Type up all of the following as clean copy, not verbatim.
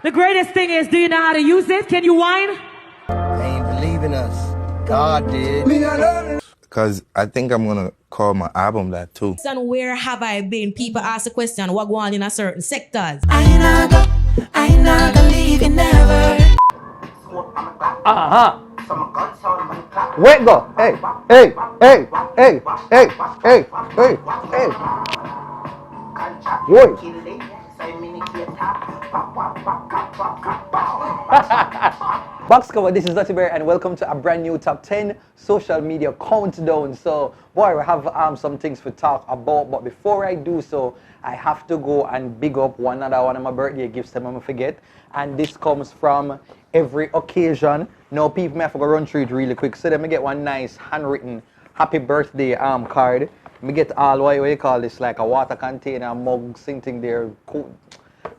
The greatest thing is, do you know how to use it? Can you whine? They ain't believe in us. God did. Because I think I'm going to call my album that too. And where have I been? People ask the question, what going on in a certain sectors? I not gonna leave you never. Wait, go. Hey. Wait. Box cover, this is Dutty Berry and welcome to a brand new top 10 social media countdown. So, boy, we have some things to talk about, but before I do so, I have to go and big up one of my birthday gifts that I'm gonna forget. And this comes from every occasion. Now, people may have to go run through it really quick. So, let me get one nice handwritten happy birthday card. Me get all what you call this, like a water container, mug, something there. Cool.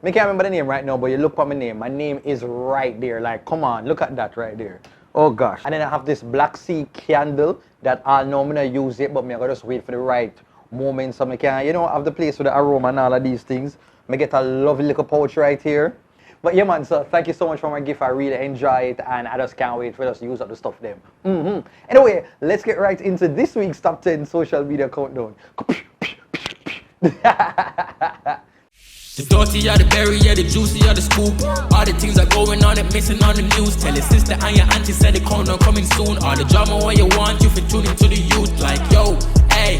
I can't remember the name right now, but you look for my name. My name is right there. Like, come on, look at that right there. Oh gosh. And then I have this Black Sea candle that I know I'm gonna use it, but I'm gonna just wait for the right moment so I can, you know, have the place with the aroma and all of these things. I get a lovely little pouch right here. But yeah, man, so thank you so much for my gift. I really enjoy it, and I just can't wait for us to use up the stuff them. Anyway, let's get right into this week's top 10 social media countdown. The dirty or the berry, yeah, the juicy or the scoop. All the things are going on and missing on the news. Tell your sister and your auntie said the countdown coming soon. All the drama what you want, you for tuning to the youth. Like, yo, hey,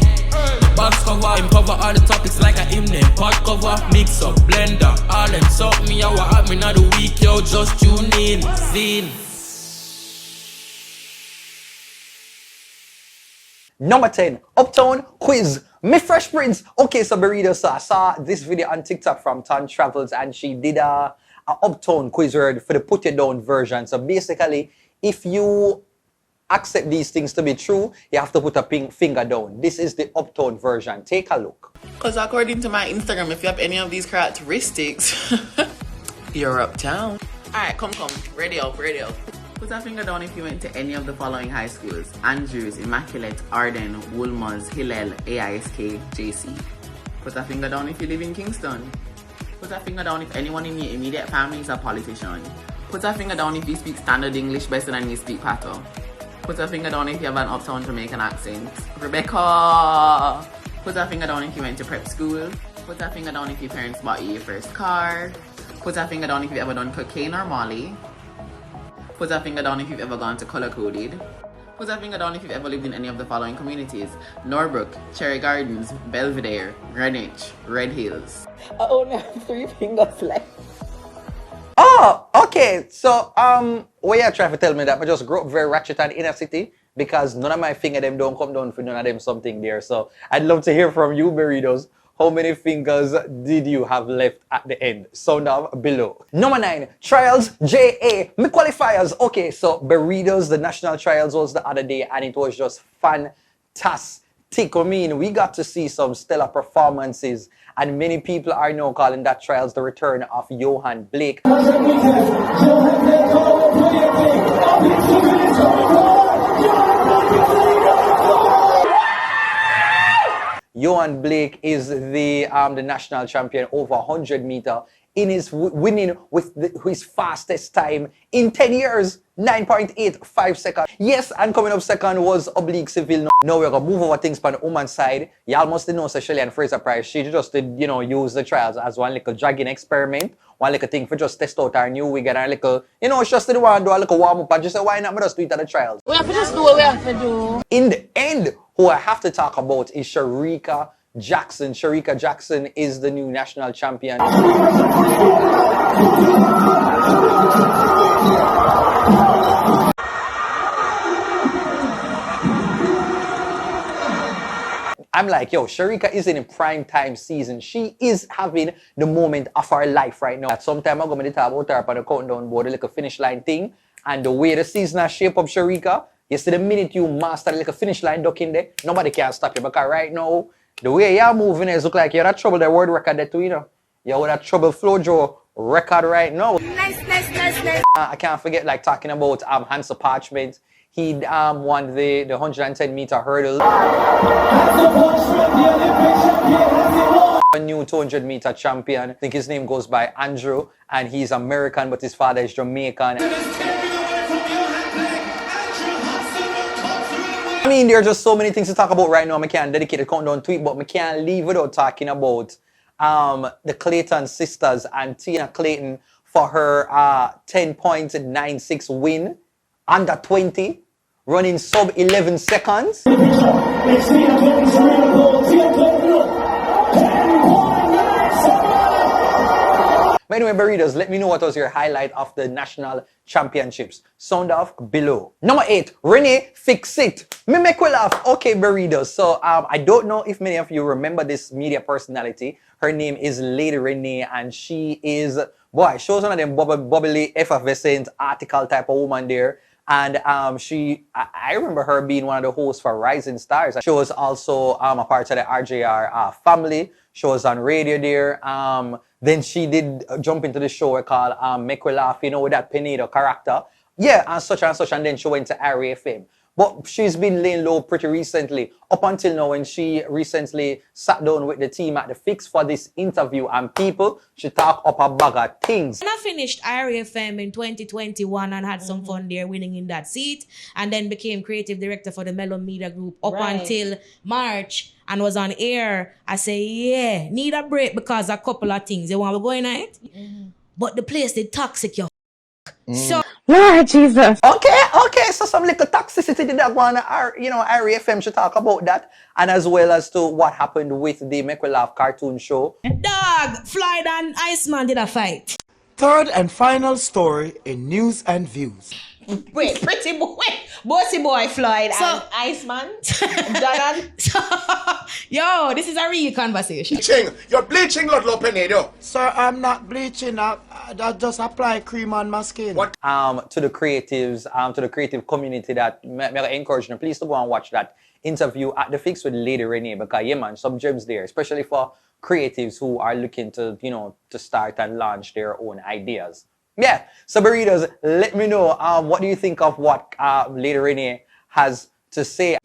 box cover, empower all the topics like a hymn name. Pot cover, mix up, blender, all them suck me out, what happened of the week, yo, just tune in, zine. Number 10, Uptown Quiz. Me Fresh Prince. Okay, so Burrito, so I saw this video on TikTok from Ton Travels and she did a Uptown Quiz word for the put it down version. So basically, if you accept these things to be true, you have to put a finger down. This is the Uptown version. Take a look. Because according to my Instagram, if you have any of these characteristics, you're uptown. Alright, come. Ready up. Put a finger down if you went to any of the following high schools: Andrews, Immaculate, Arden, Woolmers, Hillel, AISK, JC. Put a finger down if you live in Kingston. Put a finger down if anyone in your immediate family is a politician. Put a finger down if you speak standard English better than you speak Pato. Put a finger down if you have an uptown Jamaican accent. Rebecca! Put a finger down if you went to prep school. Put a finger down if your parents bought you your first car. Put a finger down if you've ever done cocaine or Molly. Put a finger down if you've ever gone to color coded. Put a finger down if you've ever lived in any of the following communities: Norbrook, Cherry Gardens, Belvedere, Greenwich, Red Hills. I only have 3 fingers left. Oh, okay. So, what you trying to tell me that I just grew up very ratchet and inner city because none of my finger them don't come down for none of them something there. So, I'd love to hear from you, Burritos. How many fingers did you have left at the end? Sound down below. Number 9, trials, JA, me qualifiers. Okay, so Burritos, the national trials was the other day and it was just fantastic. I mean, we got to see some stellar performances and many people are now calling that trials the return of Johan Blake. Johan Blake is the national champion over 100 meter in his winning with his fastest time in 10 years, 9.85 seconds. Yes, and coming up second was Oblique Civil. Now we're gonna move over things on the woman's side. You almost know Shelley and Fraser Price. She just did, you know, use the trials as one little dragging experiment, one little thing for just test out our new wig and our little, you know, just didn't want to do a little warm up and just say, why not just do it at the trials? We have to just do what we have to do. In the end, who I have to talk about is Sharika Jackson. Sharika Jackson is the new national champion. I'm like, yo, Sharika is in a prime time season. She is having the moment of her life right now. At some time, I'm going to talk about her on the countdown board, like a finish line thing. And the way the season has shaped up Sharika, you see the minute you master like a finish line duck in there, nobody can stop you. Because right now, the way you're moving is look like you're at trouble the world record there too, you know. You're with that trouble Flojo record right now. Nice. I can't forget like talking about Hansa Parchment. He won the 110-meter hurdle. A new 200-meter champion. I think his name goes by Andrew, and he's American, but his father is Jamaican. I mean, there are just so many things to talk about right now. I can't dedicate a countdown tweet, but I can't leave without talking about the Clayton sisters and Tina Clayton for her 10.96 win under 20, running sub 11 seconds. But anyway, Burritos, let me know what was your highlight of the national championships. Sound off below. Number 8, Renee Fix It. Me make we laugh. Okay, Burritos. So I don't know if many of you remember this media personality. Her name is Lady Renee, and she is, boy, she was one of them bubbly, effervescent, article type of woman there. And I remember her being one of the hosts for Rising Stars. She was also a part of the RJR family. She was on radio there. Then she did jump into the show called Make We Laugh, you know, with that Pinedo character. Yeah, and such, and then she went to RFM. But she's been laying low pretty recently, up until now when she recently sat down with the team at The Fix for this interview, and people, she talk up a bag of things. And I finished RFM in 2021 and had some fun there, winning in that seat, and then became creative director for the Melon Media Group up until March and was on air. I say, yeah, need a break because a couple of things. You want to go in on it? But the place, they toxic, yo. So, Lord Jesus. Okay, so some little toxicity did that one, you know, RFM should talk about that, and as well as to what happened with the Make We Laugh cartoon show. dog, Floyd and Iceman did a fight. Third and final story in news and views. Wait, pretty boy, bossy boy Floyd and Iceman. Yo, this is a real conversation. You're bleaching, Ludlow Pinedo. Sir, I'm not bleaching. I just apply cream on my skin. What? To the creatives, to the creative community that may encourage them, please to go and watch that interview at The Fix with Lady Renee, because yeah man, some gems there, especially for creatives who are looking to, you know, to start and launch their own ideas. Yeah, so Burritos, let me know what do you think of what Lady Renee has to say.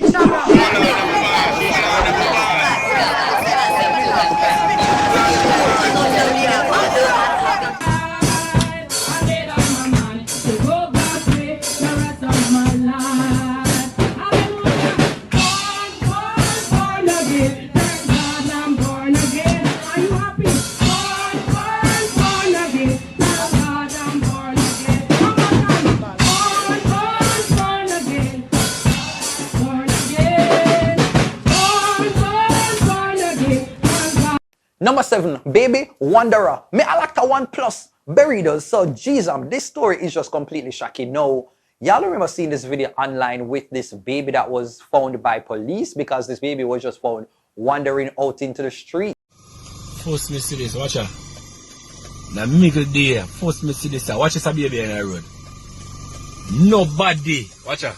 Number 7, Baby Wanderer. Me I like the 1+ Burritos. So Jesus, this story is just completely shocking. No, y'all remember seeing this video online with this baby that was found by police, because this baby was just found wandering out into the street. First me see this, watch out. Now middle day, first me see this, watch this a baby on the road. Nobody, watch out.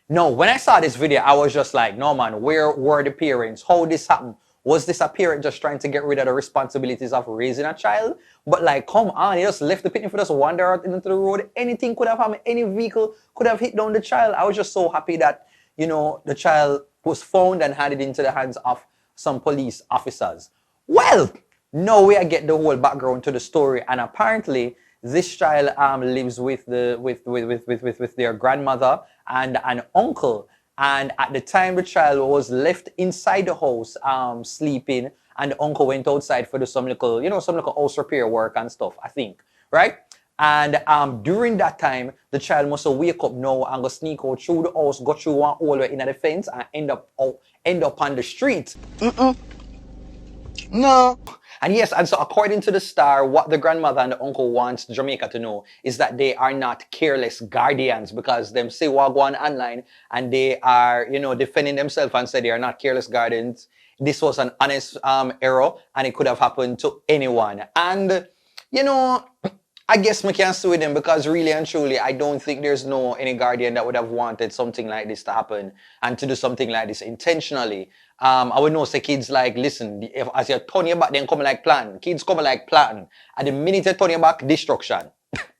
No, when I saw this video, I was just like, no man, where were the parents? How this happened? Was this a parent just trying to get rid of the responsibilities of raising a child? But like, come on, he just left the picnic for just wander out into the road. Anything could have happened. Any vehicle could have hit down the child. I was just so happy that, you know, the child was found and handed into the hands of some police officers. Well, now we get the whole background to the story, and apparently this child lives with their grandmother and an uncle. And at the time the child was left inside the house sleeping, and the uncle went outside for some little house repair work and stuff, I think, right? And during that time, the child must have wake up now and go sneak out through the house, go through one hole in the fence, and end up on the street. No. And yes, and so according to the Star, what the grandmother and the uncle wants Jamaica to know is that they are not careless guardians, because them say wagwan online and they are, you know, defending themselves and say they are not careless guardians. This was an honest error, and it could have happened to anyone. And, you know, I guess we can't sue them, because really and truly, I don't think there's any guardian that would have wanted something like this to happen and to do something like this intentionally. I would know say kids like, listen, as you turn your back, then come like plan. Kids come like plan. At the minute you turn your back, destruction.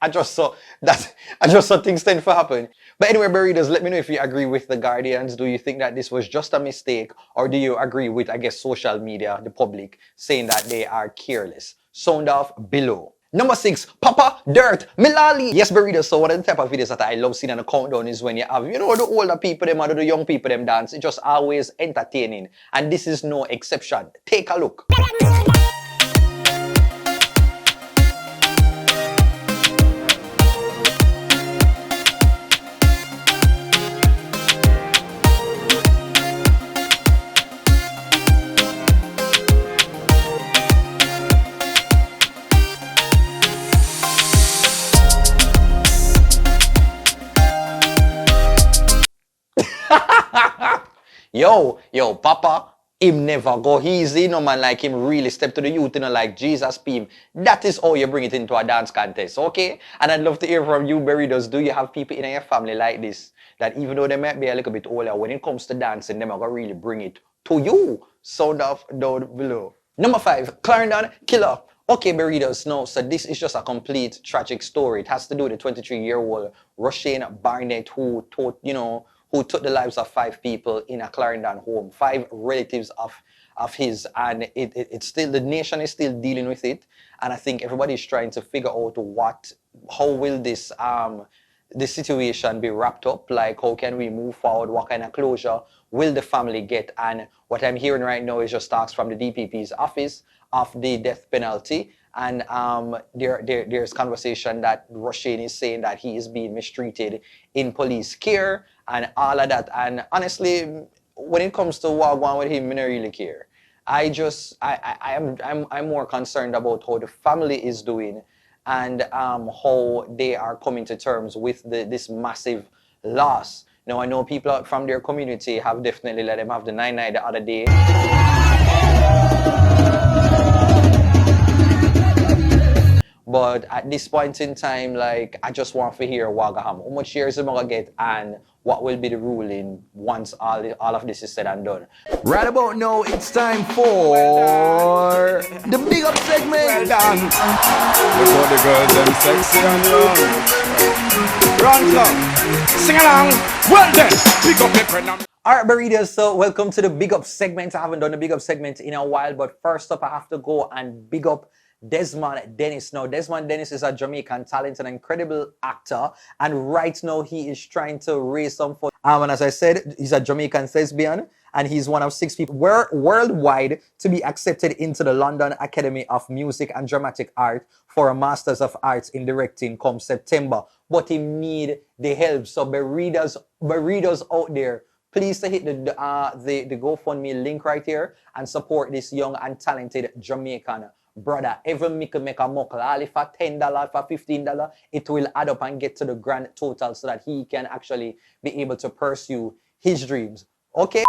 I just saw that. I just saw things tend to happen. But anyway, Burritos, let me know if you agree with the Guardians. Do you think that this was just a mistake, or do you agree with, I guess, social media, the public, saying that they are careless? Sound off below. Number 6, Papa Dirt Milali. Yes, Burritos. So one of the type of videos that I love seeing on the countdown is when you have, you know, the older people them or the young people them dance. It's just always entertaining, and this is no exception. Take a look. Yo, Papa, him never go easy, no man, like him really step to the youth, you know, like Jesus beam. That is how you bring it into a dance contest, okay? And I'd love to hear from you, Burritos. Do you have people in your family like this, that even though they might be a little bit older, when it comes to dancing, them are gonna really bring it to you? Sound off down below. Number 5, Clarendon Killer. Okay, Burritos, no, so this is just a complete tragic story. It has to do with the 23-year-old Russian Barnett who took the lives of 5 people in a Clarendon home, 5 relatives of his, and it's still, the nation is still dealing with it, and I think everybody's trying to figure out how will this situation be wrapped up, like how can we move forward, what kind of closure will the family get, and what I'm hearing right now is just talks from the DPP's office of the death penalty, and there's conversation that Russian is saying that he is being mistreated in police care and all of that. And honestly, when it comes to what going with him, I don't really care. I'm more concerned about how the family is doing and how they are coming to terms with this massive loss. Now, I know people out from their community have definitely let them have the 9-9 the other day. But at this point in time, like, I just want to hear Wagaham. How much years am I going to get, and what will be the ruling once all of this is said and done? Right about now, it's time for the big up segment. Well done. Look how the girls them sexy and young. Run club. Sing along. Well then, big up your friend. Alright, Burritos, so welcome to the big up segment. I haven't done a big up segment in a while, but first up, I have to go and big up Desmond Dennis. Now, Desmond Dennis is a Jamaican talent, an incredible actor, and right now he is trying to raise some funds. And as I said, he's a Jamaican thespian, and he's one of 6 people worldwide to be accepted into the London Academy of Music and Dramatic Art for a Masters of Arts in Directing come September. But he need the help. So burritos out there, please to hit the GoFundMe link right here and support this young and talented Jamaican brother. Every mickle make a muckle. All if for $10, for $15, it will add up and get to the grand total so that he can actually be able to pursue his dreams. Okay?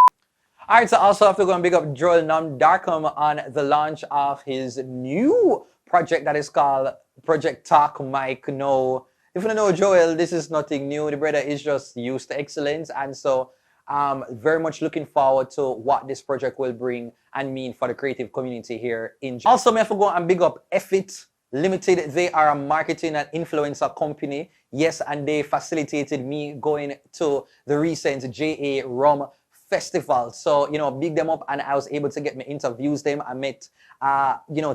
Alright, so also have to go and big up Joel Nam Darkham on the launch of his new project that is called Project Talk Mike. No, if you don't know Joel, this is nothing new. The brother is just used to excellence, and so very much looking forward to what this project will bring and mean for the creative community here in Jamaica. Also, I have to go and big up Effit Limited. They are a marketing and influencer company. Yes, and they facilitated me going to the recent JA Rum Festival. So, big them up, and I was able to get me interviews them. I met,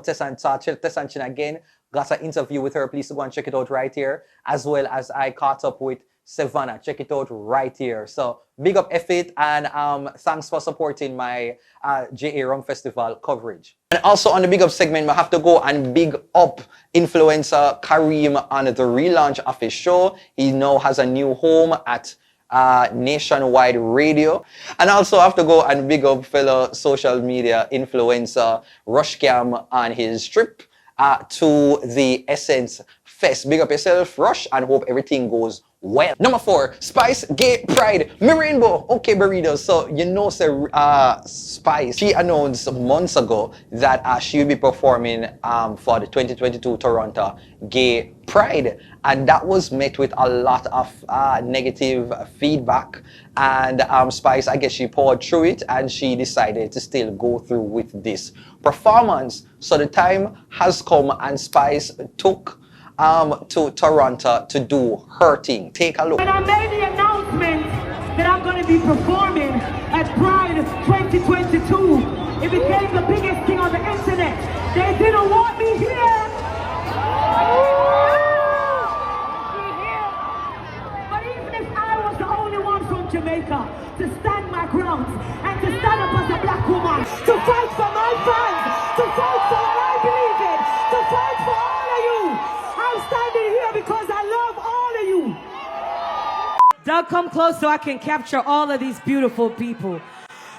Tess and Chin again. Got an interview with her. Please go and check it out right here. As well as I caught up with Savannah. Check it out right here. So big up F8, and thanks for supporting my JA Rum Festival coverage. And also on the big up segment, I have to go and big up influencer Kareem on the relaunch of his show. He now has a new home at Nationwide Radio. And also have to go and big up fellow social media influencer Rushcam on his trip to the Essence Fest. Big up yourself, Rush, and hope everything goes well. Number 4, Spice Gay Pride Me Rainbow. Okay, Burritos. So Spice, she announced months ago that she will be performing for the 2022 Toronto Gay Pride, and that was met with a lot of negative feedback. And Spice, I guess she poured through it, and she decided to still go through with this performance. So the time has come, and Spice took to Toronto to do her thing. Take a look. When I made the announcement that I'm going to be performing at Pride 2022, it became the biggest thing on the internet. They didn't want me here. But even if I was the only one from Jamaica to stand my ground and to stand up as a black woman, to fight for my fans, to fight for what I believe in, to fight for all of you, I'm standing here because I love all of you. Doug, come close so I can capture all of these beautiful people.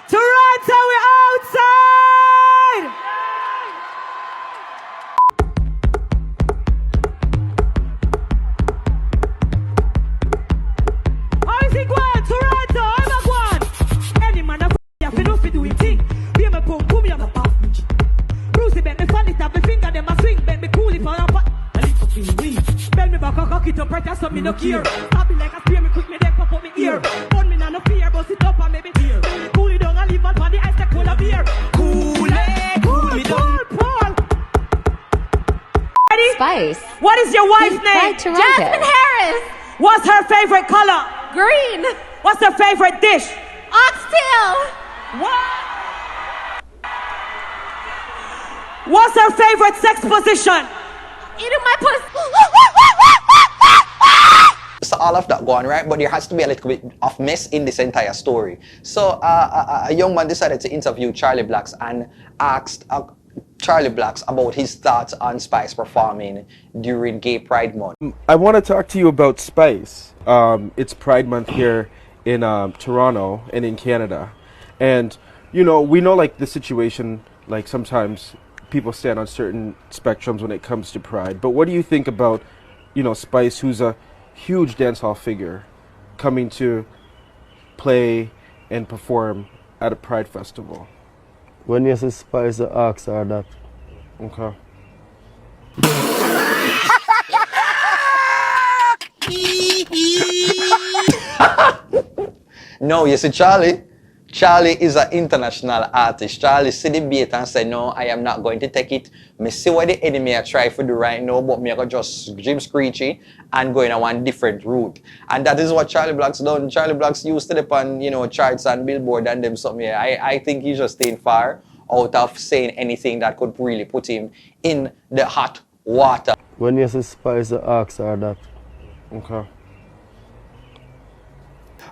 Toronto, we're outside! How is it going? Toronto, I'm a one. Any man of ya fi no fi do it thing. Be me pum pum ya ma pop. Brucey bet me fall it up, me finger them a swing, bet me cool it for a pot. A little thing we. Bend me back, cock it up, right so me no care. Stab it like a spear, me quick me then pop up me ear. Burn me no fear, bust it up and maybe tear. Cool it down and leave on the ice like cola beer. Cool it, cool me down. Paul. Ready? Spice. What is your wife's name? Jasmine Harris. What's her favorite color? Green. What's her favorite dish? Oxtail. What? What's her favorite sex position? Eating my pussy. So all of that going right, but there has to be a little bit of mess in this entire story. So a young man decided to interview Charlie Blacks and asked Charlie Blacks about his thoughts on Spice performing during Gay Pride Month. I want to talk to you about Spice. It's Pride Month here in Toronto and in Canada, and you know, we know like the situation, like sometimes people stand on certain spectrums when it comes to Pride, but what do you think about, you know, Spice, who's a huge dancehall figure, coming to play and perform at a Pride festival? When you see Spice, the ask her that. Okay. No, you see Charlie is an international artist. Charlie see the bait and say, no, I am not going to take it. Me see what the enemy are trying to do right now, but me go just Jim Screechy and go in a one different route. And that is what Charlie Blacks done. Charlie Blacks used to depend, you know, charts and Billboard and them something. I think he's just staying far out of saying anything that could really put him in the hot water. When you see Spice, the ask her that. Okay.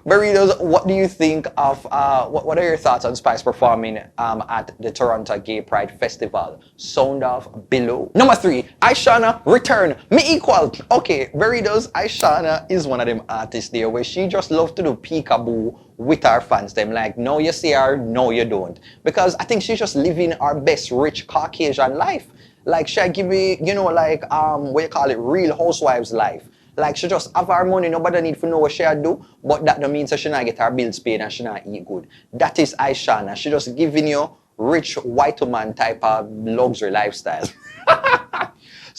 Burritos, what do you think of, what are your thoughts on Spice performing at the Toronto Gay Pride Festival? Sound off below. Number 3, Ishawna, return, me equal. Okay, Burritos, Ishawna is one of them artists there where she just loves to do peekaboo with her fans. Them like, no you see her, no you don't. Because I think she's just living her best rich Caucasian life. Like she give me, you know, like, what you call it, real housewives life. Like she just have her money, nobody need to know what she do, but that don't mean that she not get her bills paid and she not eat good. That is Ishawna. She just giving you rich white woman type of luxury lifestyle.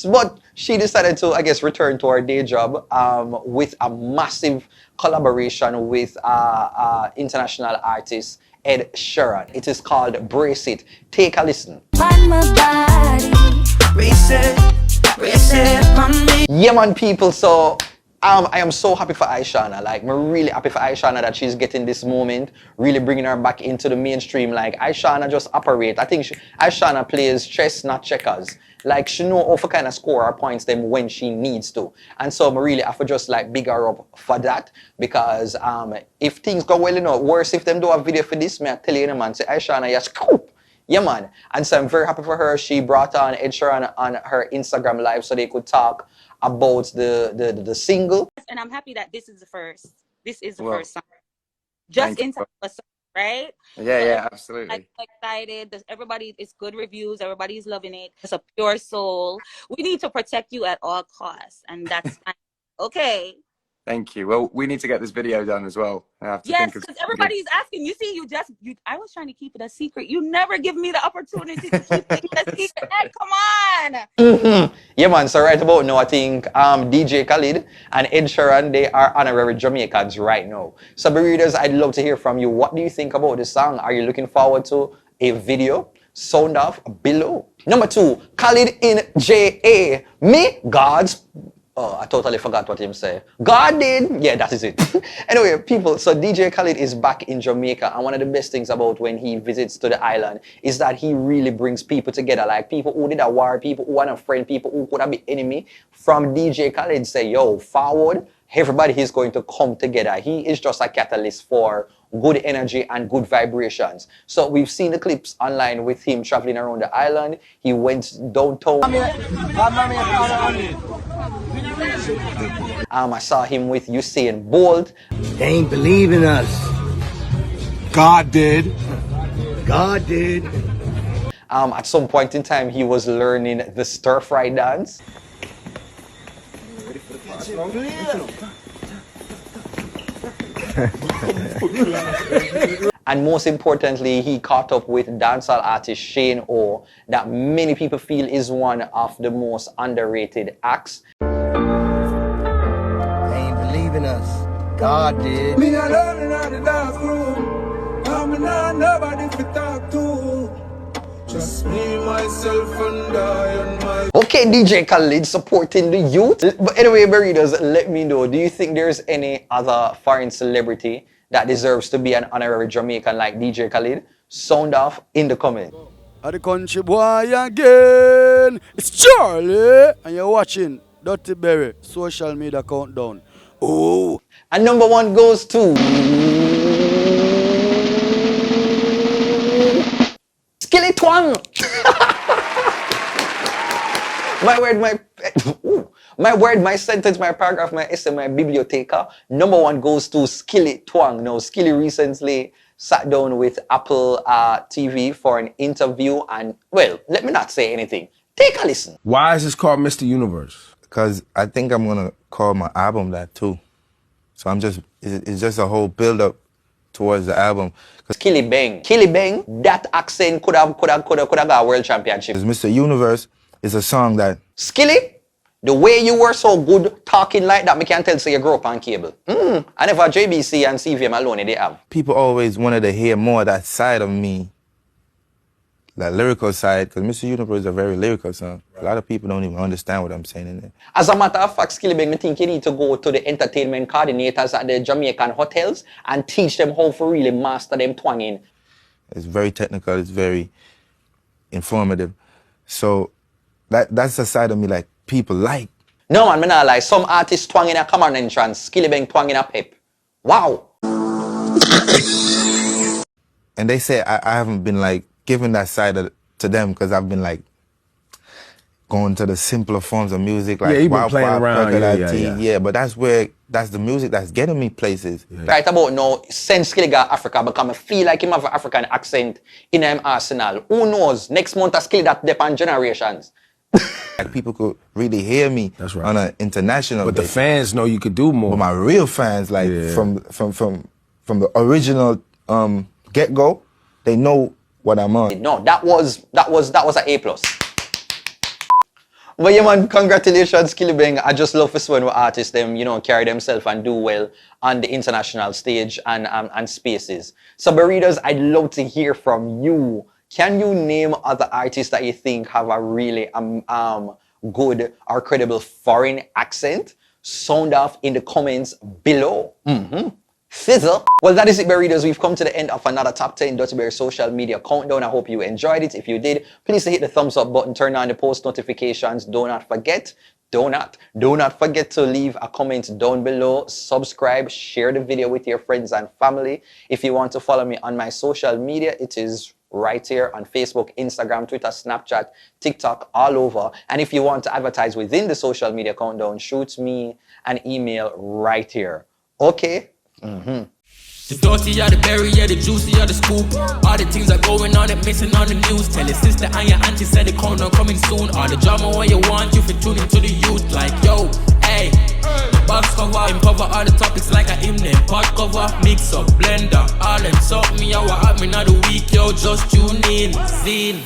But she decided to, I guess, return to her day job with a massive collaboration with international artist Ed Sheeran. It is called Brace It. Take a listen. On my body, brace it, mommy. Yeah man people, so I am so happy for Ishawna. Like, I'm really happy for Ishawna that she's getting this moment, really bringing her back into the mainstream. Like, Ishawna just operate. I think Ishawna plays chess, not checkers. Like, she know how to kind of score her points them when she needs to. And so I really have to just like big her up for that, because if things go well, you know, worse if them do a video for this, me I tell you, man, say Ishawna, yes, scoop. Yeah, man. And so I'm very happy for her. She brought on Ed Sheeran on her Instagram live so they could talk about the single. And I'm happy that this is the first. This is the first song. Just in time for song, right? Yeah, absolutely. I'm excited. Everybody, it's good reviews. Everybody's loving it. It's a pure soul. We need to protect you at all costs. And that's fine. Okay. Thank you. Well, we need to get this video done as well. I have to yes, because everybody's asking. You see, I was trying to keep it a secret. You never give me the opportunity to keep it a secret. Ed, come on. Yeah, man. So right about now, I think DJ Khaled and Ed Sheeran, they are honorary Jamaicans right now. So, readers, I'd love to hear from you. What do you think about this song? Are you looking forward to a video? sound off below. Number 2, Khaled in J.A. Me, God's... Oh, I totally forgot what him say. God did. Yeah, that is it. Anyway, people, so DJ Khaled is back in Jamaica, and one of the best things about when he visits to the island is that he really brings people together, like people who did a war, people who want a friend, people who could have been enemy. From DJ Khaled say, yo, forward, everybody is going to come together. He is just a catalyst for good energy and good vibrations. So we've seen the clips online with him traveling around the island. He went downtown. I saw him with Usain Bolt. They ain't believing us. God did. God did. At some point in time, he was learning the stir-fry dance. And most importantly, he caught up with dancehall artist Shane O, that many people feel is one of the most underrated acts. They ain't believing us. God did. Me alone in the dark room. I'm not nobody to talk to. Just me, myself, and I and my... Okay, DJ Khaled supporting the youth. But anyway, Burritos, let me know, do you think there's any other foreign celebrity that deserves to be an honorary Jamaican like DJ Khaled? Sound off in the comments. At the country boy again. It's Charlie, and you're watching Dirty Berry social media countdown. Oh. And number 1 goes to Skilly Twang. My word, my sentence, my paragraph, my essay, my biblioteca. Number 1 goes to Skilly Twang. Now, Skilly recently sat down with Apple TV for an interview, and, well, let me not say anything. Take a listen. Why is this called Mr. Universe? Because I think I'm going to call my album that too. So it's just a whole build-up towards the album. Skillibeng, that accent could have got a world championship. Mr. Universe is a song that... Skilly, the way you were so good talking like that, me can tell say you grew up on cable. I never JBC and CVM alone they have. People always wanted to hear more of that side of me. That lyrical side, because Mr. Universe is a very lyrical song. Right. A lot of people don't even understand what I'm saying in there. As a matter of fact, Skillibeng, I think you need to go to the entertainment coordinators at the Jamaican hotels and teach them how to really master them twanging. It's very technical, it's very informative. So that's the side of me like people like. No man, me not lie. Some artists twanging a common entrance, Skillibeng twanging a pep. Wow. And they say I haven't been like giving that side to them because I've been like going to the simpler forms of music, like you've been playing around, yeah. But that's the music that's getting me places. Yeah. Right about now, since Skilly got Africa, because I feel like him have an African accent in him arsenal. Who knows? Next month, Skilly that depend generations. Like people could really hear me on an international But basis. the fans know you could do more. But my real fans, like from the original get-go, they know what I'm on. No, that was an A+. But yeah man, congratulations Skillibeng. I just love this when artists them, carry themselves and do well on the international stage and spaces. So Burritos, I'd love to hear from you. Can you name other artists that you think have a really good or credible foreign accent? Sound off in the comments below. Sizzle. Well, that is it, Burritos. We've come to the end of another Top 10 Dirty Berry social media countdown. I hope you enjoyed it. If you did, please hit the thumbs up button, turn on the post notifications. Do not forget to leave a comment down below, subscribe, share the video with your friends and family. If you want to follow me on my social media, it is right here on Facebook, Instagram, Twitter, Snapchat, TikTok, all over. And if you want to advertise within the social media countdown, shoot me an email right here. Okay? The dirty are the berry, yeah, the juicy are the scoop. All the things are going on and missing on the news. Tell your sister and your auntie said the corner coming soon. All the drama what you want, you fit tune into the youth. Like, yo, hey, box cover, cover all the topics like a hymn name. Pot cover, mix up, blender, all them something, yo, what happening of the week, yo, just tune in, zine.